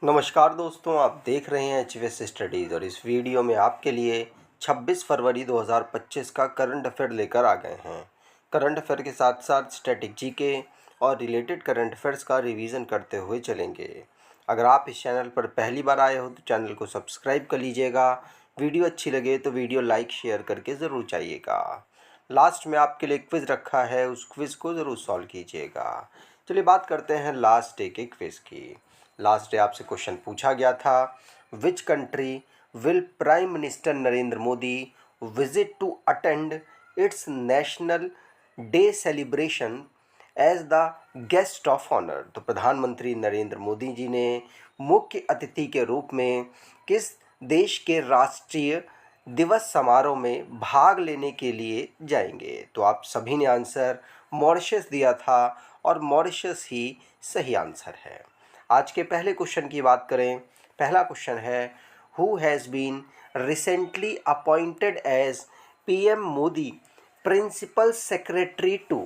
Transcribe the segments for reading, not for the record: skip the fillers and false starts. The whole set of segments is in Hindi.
नमस्कार दोस्तों, आप देख रहे हैं एचवीएस स्टडीज़ और इस वीडियो में आपके लिए 26 फरवरी 2025 का करंट अफेयर लेकर आ गए हैं। करंट अफेयर के साथ साथ स्टैटिक जीके और रिलेटेड करंट अफेयर्स का रिवीजन करते हुए चलेंगे। अगर आप इस चैनल पर पहली बार आए हो तो चैनल को सब्सक्राइब कर लीजिएगा। वीडियो अच्छी लगे तो वीडियो लाइक शेयर करके ज़रूर जाइएगा। लास्ट में आपके लिए क्विज़ रखा है, उस क्विज़ को ज़रूर सॉल्व कीजिएगा। चलिए बात करते हैं लास्ट डे के क्विज़ की। लास्ट डे आपसे क्वेश्चन पूछा गया था, which country will prime minister Narendra Modi visit to attend its national day celebration as the guest of honour. तो प्रधानमंत्री नरेंद्र मोदी जी ने मुख्य अतिथि के रूप में किस देश के राष्ट्रीय दिवस समारोह में भाग लेने के लिए जाएंगे? तो आप सभी ने आंसर मॉरिशस दिया था और मॉरिशस ही सही आंसर है। आज के पहले क्वेश्चन की बात करें। पहला क्वेश्चन है, who has been recently appointed as PM Modi principal secretary two.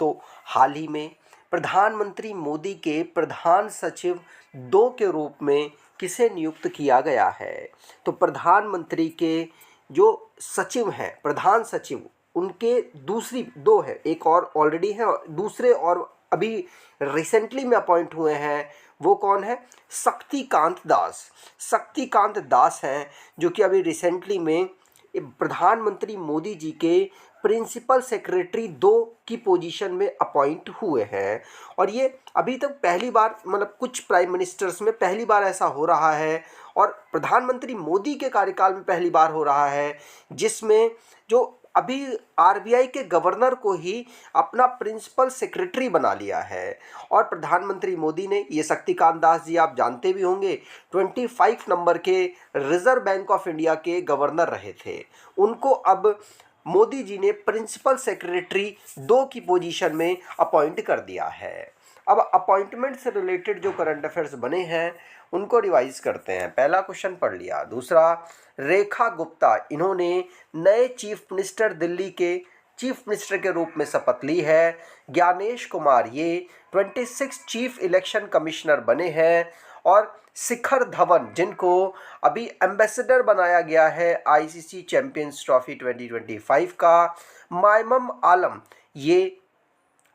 तो हाल ही में प्रधानमंत्री मोदी के प्रधान सचिव 2 के रूप में किसे नियुक्त किया गया है? तो प्रधानमंत्री के जो सचिव हैं, प्रधान सचिव, उनके दूसरी 2 है, एक और ऑलरेडी है और दूसरे और अभी रिसेंटली में अपॉइंट हुए हैं। वो कौन है? शक्तिकांत दास। शक्तिकांत दास हैं जो कि अभी रिसेंटली में प्रधानमंत्री मोदी जी के प्रिंसिपल सेक्रेटरी 2 की पोजीशन में अपॉइंट हुए हैं। और ये अभी तक पहली बार, मतलब कुछ प्राइम मिनिस्टर्स में पहली बार ऐसा हो रहा है और प्रधानमंत्री मोदी के कार्यकाल में पहली बार हो रहा है जिसमें जो अभी आरबीआई के गवर्नर को ही अपना प्रिंसिपल सेक्रेटरी बना लिया है। और प्रधानमंत्री मोदी ने, ये शक्तिकांत दास जी आप जानते भी होंगे, 25 नंबर के रिजर्व बैंक ऑफ इंडिया के गवर्नर रहे थे। उनको अब मोदी जी ने प्रिंसिपल सेक्रेटरी 2 की पोजीशन में अपॉइंट कर दिया है। अब अपॉइंटमेंट से रिलेटेड जो करंट अफेयर्स बने हैं उनको रिवाइज करते हैं। पहला क्वेश्चन पढ़ लिया। दूसरा, रेखा गुप्ता, इन्होंने नए चीफ मिनिस्टर दिल्ली के चीफ मिनिस्टर के रूप में शपथ ली है। ज्ञानेश कुमार, ये 26 चीफ इलेक्शन कमिश्नर बने हैं। और शिखर धवन, जिनको अभी एम्बेसडर बनाया गया है आईसीसी चैंपियंस ट्रॉफी 2025 का। माइमम आलम, ये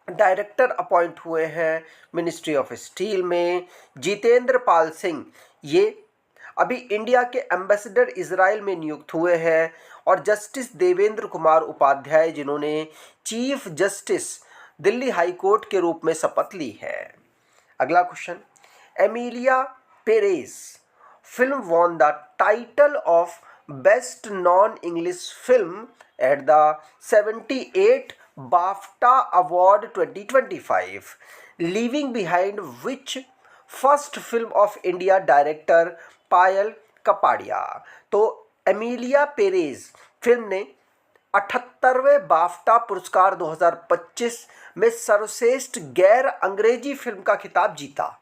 डायरेक्टर अपॉइंट हुए हैं मिनिस्ट्री ऑफ स्टील में। जितेंद्र पाल सिंह, ये अभी इंडिया के एम्बेसडर इजराइल में नियुक्त हुए हैं। और जस्टिस देवेंद्र कुमार उपाध्याय, जिन्होंने chief justice Delhi high court के रूप में शपथ ली है। अगला question, Emilia Perez film won the title of best non English film at the 78 BAFTA award 2025, leaving behind which first film of India director Payal Kapadia. तो एमिलिया पेरेज फिल्म ने 78वें बाफ्टा पुरस्कार 2025 में सर्वश्रेष्ठ गैर अंग्रेजी फिल्म का खिताब जीता,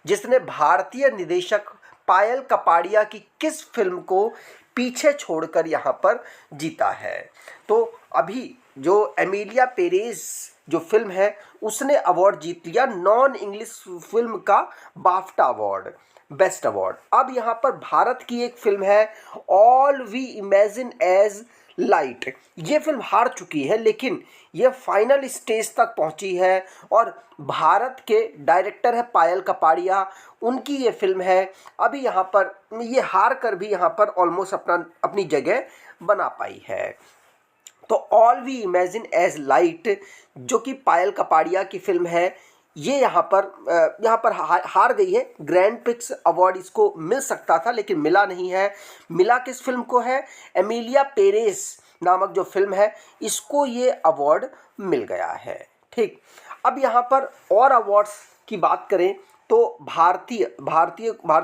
जिसने भारतीय निर्देशक पायल कपाड़िया की किस फिल्म को पीछे छोड़कर यहाँ पर जीता है? तो अभी जो एमिलिया पेरेज जो फिल्म है उसने अवार्ड जीत लिया नॉन इंग्लिश फिल्म का बाफ्टा अवार्ड, बेस्ट अवार्ड। अब यहाँ पर भारत की एक फिल्म है All We Imagine as Light. ये फिल्म हार चुकी है लेकिन ये फाइनल स्टेज तक पहुंची है और भारत के डायरेक्टर है पायल कपाड़िया, उनकी ये फिल्म है। अभी यहाँ पर ये हार कर भी यहाँ पर ऑलमोस्ट अपनी जगह बना पाई है। तो All We Imagine as Light जो कि पायल कपाड़िया की फिल्म है, ये यहाँ पर हार गई है। ग्रैंड प्रिक्स अवार्ड इसको मिल सकता था लेकिन मिला नहीं है। मिला किस फिल्म को है? एमिलिया पेरेस नामक जो फिल्म है इसको ये अवार्ड मिल गया है। ठीक, अब यहाँ पर और अवार्ड्स की बात करें तो भारतीय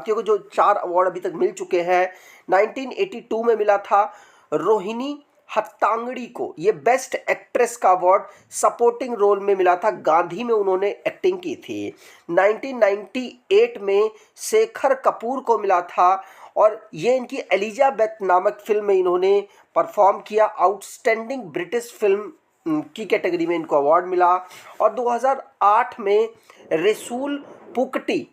को जो 4 अवार्ड अभी तक मिल चुके हैं। 1982 में मिला था रोहिणी हत्तांगड़ी को ये बेस्ट एक्ट्रेस का अवार्ड सपोर्टिंग रोल में मिला था, गांधी में उन्होंने एक्टिंग की थी। 1998 में शेखर कपूर को मिला था और ये इनकी एलिजाबेथ नामक फिल्म में इन्होंने परफॉर्म किया। आउटस्टैंडिंग ब्रिटिश फिल्म की कैटेगरी में इनको अवार्ड मिला। और 2008 में रसूल पुकटी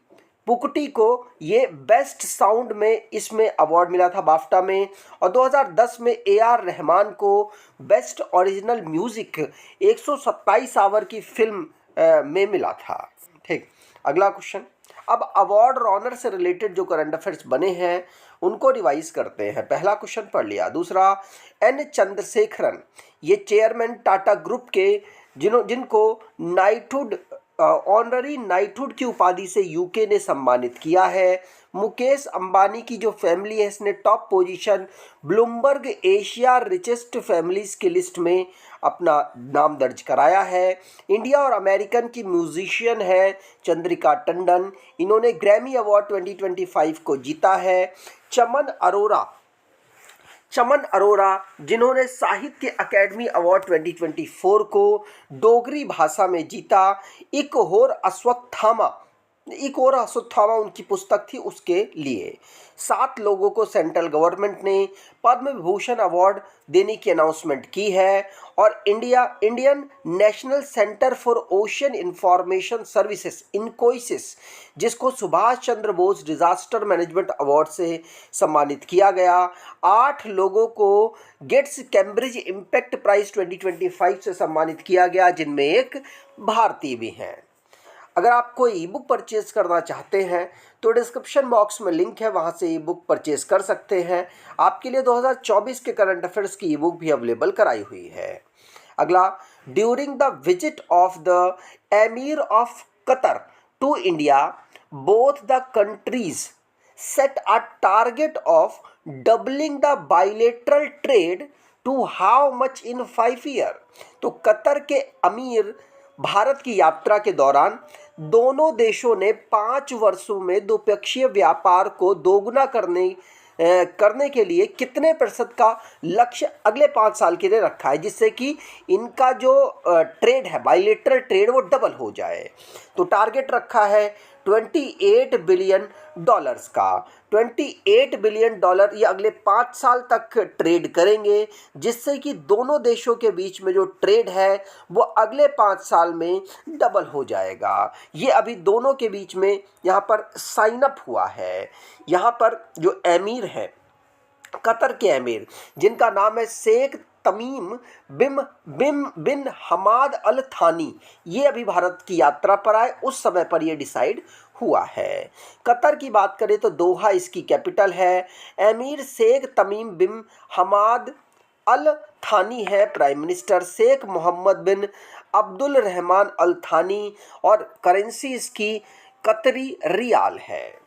पुकटी को ये बेस्ट साउंड में इसमें अवार्ड मिला था बाफ्टा में, और 2010 में ए.आर. रहमान को बेस्ट ओरिजिनल म्यूजिक 127 आवर की फिल्म में मिला था। ठीक, अगला क्वेश्चन। अब अवार्ड और ऑनर से रिलेटेड जो करंट अफेयर्स बने हैं उनको रिवाइज करते हैं। पहला क्वेश्चन पढ़ लिया। दूसरा, एन चंद्रशेखरन ये चेयरमैन टाटा ग्रुप के जिनको नाइटहुड ऑनररी नाइटहुड की उपाधि से यूके ने सम्मानित किया है। मुकेश अंबानी की जो फैमिली है इसने top position Bloomberg Asia richest families की लिस्ट में अपना नाम दर्ज कराया है। इंडिया और अमेरिकन की म्यूजिशियन है चंद्रिका टंडन, इन्होंने ग्रैमी अवार्ड 2025 को जीता है। चमन अरोरा जिन्होंने साहित्य अकेडमी अवार्ड 2024 को डोगरी भाषा में जीता। एक और अश्वत्थामा उनकी पुस्तक थी उसके लिए। 7 लोगों को सेंट्रल गवर्नमेंट ने पद्म विभूषण अवार्ड देने की अनाउंसमेंट की है। और Indian national centre for ocean information services INCOIS जिसको Subhash Chandra Bose disaster management award से सम्मानित किया गया। 8 लोगों को गेट्स कैम्ब्रिज इम्पैक्ट प्राइज 2025 से सम्मानित किया गया, जिनमें एक भारतीय भी हैं। अगर आप कोई ई बुक परचेज करना चाहते हैं तो डिस्क्रिप्शन बॉक्स में लिंक है, वहां से ई बुक परचेज कर सकते हैं। आपके लिए 2024 के करंट अफेयर्स की ई बुक भी अवेलेबल कराई हुई है। अगला, during the visit of the emir of Qatar to India both the countries set a target of doubling the bilateral trade to how much in 5 year. तो कतर के अमीर भारत की यात्रा के दौरान दोनों देशों ने 5 वर्षों में द्विपक्षीय व्यापार को दोगुना करने के लिए कितने प्रतिशत का लक्ष्य अगले 5 साल के लिए रखा है, जिससे कि इनका जो ट्रेड है बाइलेटरल ट्रेड वो डबल हो जाए। तो टारगेट रखा है $28 बिलियन का। $28 बिलियन ये अगले 5 साल तक ट्रेड करेंगे, जिससे कि दोनों देशों के बीच में जो ट्रेड है वो अगले 5 साल में डबल हो जाएगा। ये अभी दोनों के बीच में यहाँ पर साइन अप हुआ है। यहाँ पर जो एमीर है कतर के एमीर जिनका नाम है शेख तमीम बिन हमाद अल थानी, ये अभी भारत की यात्रा पर आए, उस समय पर ये डिसाइड हुआ है। कतर की बात करें तो दोहा इसकी कैपिटल है। एमीर शेख तमीम बिन हमाद अल थानी है prime minister. Sheikh Mohammed bin Abdul Rahman Al Thani और करेंसी इसकी कतरी रियाल है।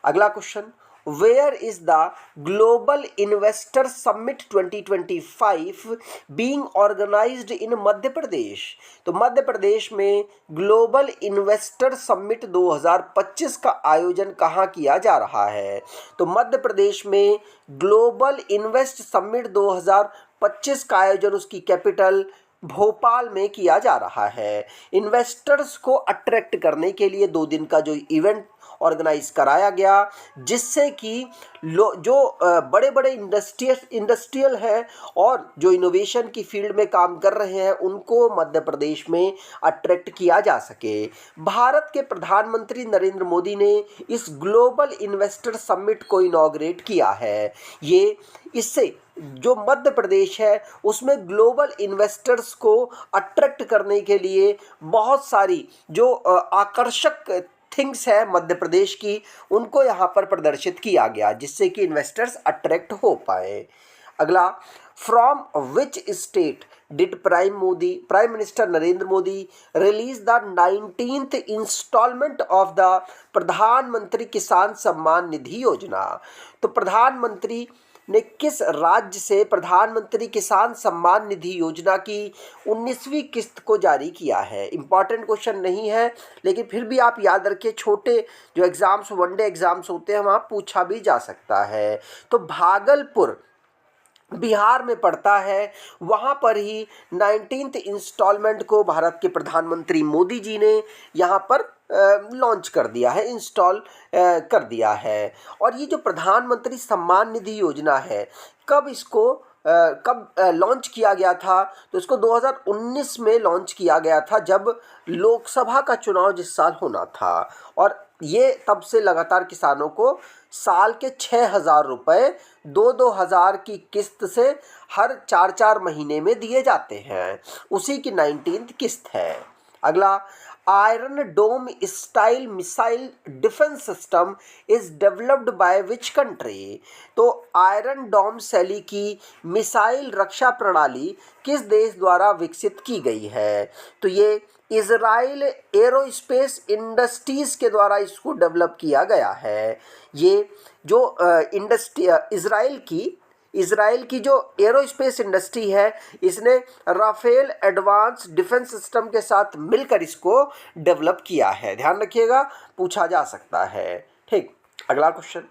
अगला question, where is the global investor summit 2025 being organised in Madhya Pradesh. तो मध्य प्रदेश में ग्लोबल इन्वेस्टर समिट 2025 का आयोजन कहाँ किया जा रहा है? तो मध्य प्रदेश में ग्लोबल इन्वेस्ट समिट 2025 का आयोजन उसकी कैपिटल भोपाल में किया जा रहा है। इन्वेस्टर्स को अट्रैक्ट करने के लिए 2 दिन का जो इवेंट ऑर्गेनाइज कराया गया, जिससे कि जो बड़े बड़े इंडस्ट्रियल हैं और जो इनोवेशन की फील्ड में काम कर रहे हैं उनको मध्य प्रदेश में अट्रैक्ट किया जा सके। भारत के प्रधानमंत्री नरेंद्र मोदी ने इस ग्लोबल इन्वेस्टर समिट को इनॉग्रेट किया है। ये इससे जो मध्य प्रदेश है उसमें ग्लोबल इन्वेस्टर्स को अट्रैक्ट करने के लिए बहुत सारी जो आकर्षक थिंग्स है मध्य प्रदेश की, उनको यहाँ पर प्रदर्शित किया गया, जिससे कि इन्वेस्टर्स अट्रैक्ट हो पाए। अगला, from which state did prime minister Narendra Modi release the 19th instalment of the Pradhan Mantri Kisan Samman Nidhi योजना। तो प्रधानमंत्री ने किस राज्य से प्रधानमंत्री किसान सम्मान निधि योजना की 19वीं किस्त को जारी किया है? इंपॉर्टेंट क्वेश्चन नहीं है, लेकिन फिर भी आप याद रखिए, छोटे जो एग्जाम्स वनडे एग्जाम्स होते हैं वहाँ पूछा भी जा सकता है। तो भागलपुर बिहार में पड़ता है, वहाँ पर ही 19th इंस्टॉलमेंट को भारत के प्रधानमंत्री मोदी जी ने यहाँ पर लॉन्च कर दिया है, इंस्टॉल कर दिया है। और ये जो प्रधानमंत्री सम्मान निधि योजना है, कब लॉन्च किया गया था? तो इसको 2019 में लॉन्च किया गया था, जब लोकसभा का चुनाव जिस साल होना था। और ये तब से लगातार किसानों को साल के 6,000 रुपये 2-2 हज़ार की किस्त से हर 4-4 महीने में दिए जाते हैं। उसी की 19th किस्त है। अगला, Iron Dome style missile defence system is developed by which country. तो आयरन डोम शैली की मिसाइल रक्षा प्रणाली किस देश द्वारा विकसित की गई है। तो ये इजराइल एरोस्पेस इंडस्ट्रीज के द्वारा इसको डेवलप किया गया है। ये जो इंडस्ट्री इजराइल की जो एरोस्पेस इंडस्ट्री है, इसने राफेल एडवांस डिफेंस सिस्टम के साथ मिलकर इसको डेवलप किया है। ध्यान रखिएगा, पूछा जा सकता है। ठीक, अगला question,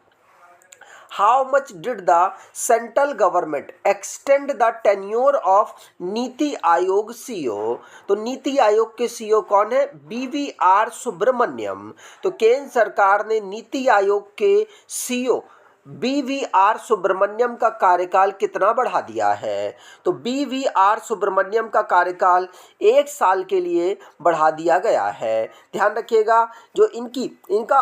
how much did the central government extend the tenure of NITI Aayog CEO. तो नीति आयोग के सीईओ कौन है? BVR सुब्रमण्यम। तो केंद्र सरकार ने नीति आयोग के सीईओ BVR सुब्रमण्यम का कार्यकाल कितना बढ़ा दिया है? तो BVR सुब्रमण्यम का कार्यकाल 1 साल के लिए बढ़ा दिया गया है। ध्यान रखिएगा, जो इनका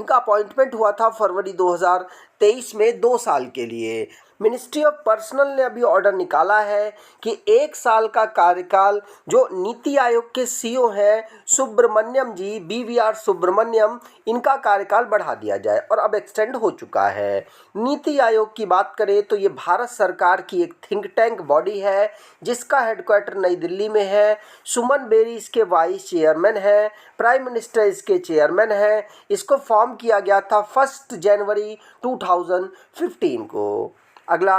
अपॉइंटमेंट हुआ था फरवरी 2023 में 2 साल के लिए। मिनिस्ट्री ऑफ पर्सनल ने अभी ऑर्डर निकाला है कि 1 साल का कार्यकाल जो नीति आयोग के सीईओ हैं सुब्रमण्यम जी, BVR सुब्रमण्यम, इनका कार्यकाल बढ़ा दिया जाए, और अब एक्सटेंड हो चुका है। नीति आयोग की बात करें तो ये भारत सरकार की एक थिंक टैंक बॉडी है जिसका हेडक्वार्टर नई दिल्ली में है। सुमन बेरी इसके वाइस चेयरमैन है, प्राइम मिनिस्टर इसके चेयरमैन है। इसको फॉर्म किया गया था 1 जनवरी 2015 को। अगला,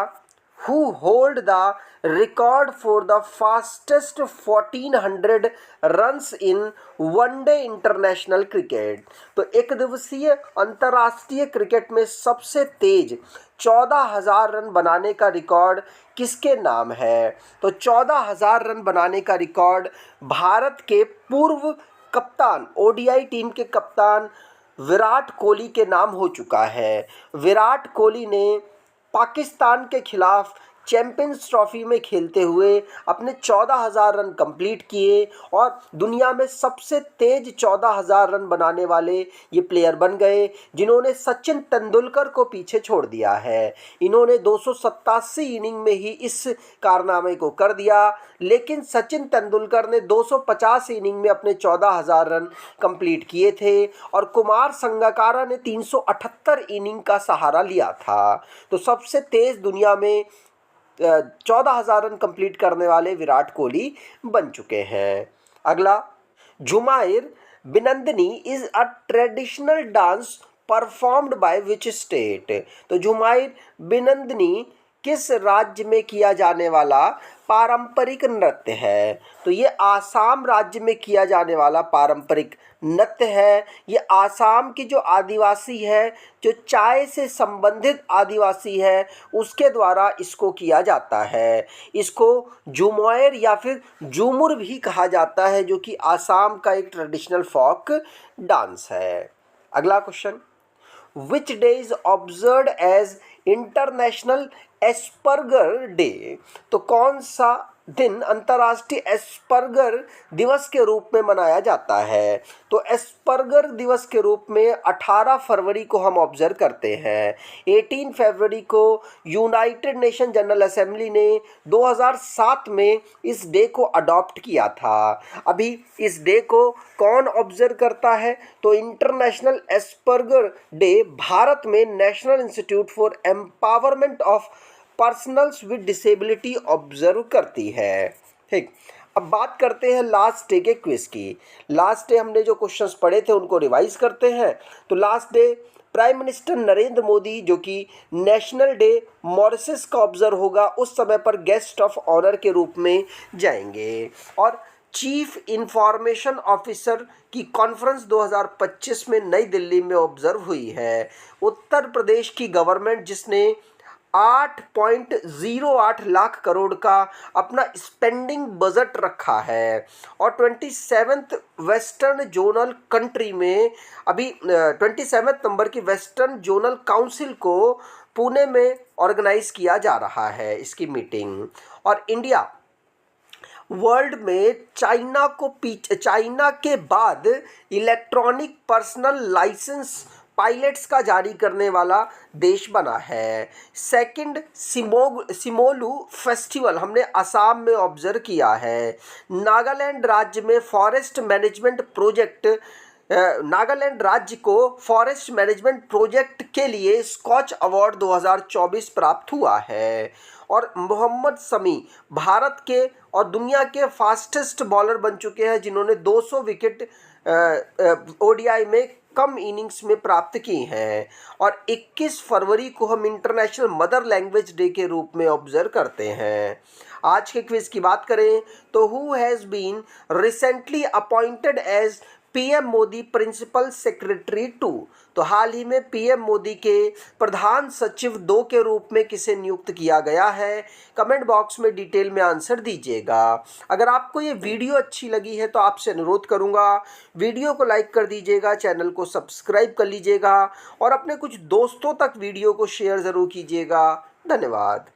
who hold the record for the fastest 1400 runs in one day international cricket. तो एक दिवसीय अंतर्राष्ट्रीय क्रिकेट में सबसे तेज 14,000 रन बनाने का रिकॉर्ड किसके नाम है? तो 14,000 रन बनाने का रिकॉर्ड भारत के पूर्व कप्तान, ODI टीम के कप्तान विराट कोहली के नाम हो चुका है। विराट कोहली ने पाकिस्तान के खिलाफ चैंपियंस ट्रॉफी में खेलते हुए अपने 14,000 रन कंप्लीट किए और दुनिया में सबसे तेज 14,000 रन बनाने वाले ये प्लेयर बन गए, जिन्होंने सचिन तेंदुलकर को पीछे छोड़ दिया है। इन्होंने 287 इनिंग में ही इस कारनामे को कर दिया, लेकिन सचिन तेंदुलकर ने 250 इनिंग में अपने 14,000 रन कंप्लीट किए थे और कुमार संगकारा ने 378 इनिंग का सहारा लिया था। तो सबसे तेज दुनिया में 14,000 रन कंप्लीट करने वाले विराट कोहली बन चुके हैं। अगला, Jhumair Binandini is a traditional dance performed by which state. तो झुमाइर बिनंदनी किस राज्य में किया जाने वाला पारंपरिक नृत्य है? तो ये आसाम राज्य में किया जाने वाला पारंपरिक नृत्य है। ये आसाम की जो आदिवासी है, जो चाय से संबंधित आदिवासी है, उसके द्वारा इसको किया जाता है। इसको झुमोर या फिर झूमुर भी कहा जाता है, जो कि आसाम का एक ट्रेडिशनल फोक डांस है। अगला question, which day is observed as international Asperger day. तो कौन सा दिन अंतर्राष्ट्रीय एस्पर्गर दिवस के रूप में मनाया जाता है? तो एस्पर्गर दिवस के रूप में 18 फरवरी को हम ऑब्जर्व करते हैं। 18 फरवरी को यूनाइटेड नेशन जनरल असेंबली ने 2007 में इस डे को अडॉप्ट किया था। अभी इस डे को कौन ऑब्जर्व करता है? तो इंटरनेशनल एस्पर्गर डे भारत में National Institute for Empowerment of Personals with Disability observe करती है। ठीक, अब बात करते हैं लास्ट डे के क्विज की। लास्ट डे हमने जो क्वेश्चंस पढ़े थे उनको रिवाइज करते हैं। तो last day prime minister Narendra Modi, जो कि नेशनल डे मॉरिशस का ऑब्जर्व होगा, उस समय पर गेस्ट ऑफ ऑनर के रूप में जाएंगे। और चीफ इंफॉर्मेशन ऑफिसर की कॉन्फ्रेंस 2025 में नई दिल्ली में ऑब्जर्व हुई है। उत्तर प्रदेश की गवर्नमेंट, जिसने 8.08 लाख करोड़ का अपना स्पेंडिंग बजट रखा है, और 27th वेस्टर्न जोनल कंट्री में अभी 27 नंबर की वेस्टर्न जोनल काउंसिल को पुणे में ऑर्गेनाइज किया जा रहा है इसकी मीटिंग। और इंडिया वर्ल्ड में चाइना के बाद इलेक्ट्रॉनिक पर्सनल लाइसेंस पायलट्स का जारी करने वाला देश बना है। सेकंड, सिमोलू फेस्टिवल हमने असम में ऑब्जर्व किया है। नागालैंड राज्य में नागालैंड राज्य को फॉरेस्ट मैनेजमेंट प्रोजेक्ट के लिए स्कॉच अवार्ड 2024 प्राप्त हुआ है। और मोहम्मद शमी भारत के और दुनिया के फास्टेस्ट बॉलर बन चुके हैं, जिन्होंने 200 विकेट ओडीआई में कम इनिंग्स में प्राप्त की हैं। और 21 फरवरी को हम इंटरनेशनल मदर लैंग्वेज डे के रूप में ऑब्जर्व करते हैं। आज के क्विज की बात करें तो who has been recently appointed as PM Modi principal secretary 2, तो हाल ही में पीएम मोदी के प्रधान सचिव 2 के रूप में किसे नियुक्त किया गया है? कमेंट बॉक्स में डिटेल में आंसर दीजिएगा। अगर आपको ये वीडियो अच्छी लगी है तो आपसे अनुरोध करूंगा, वीडियो को लाइक कर दीजिएगा, चैनल को सब्सक्राइब कर लीजिएगा और अपने कुछ दोस्तों तक वीडियो को शेयर ज़रूर कीजिएगा। धन्यवाद।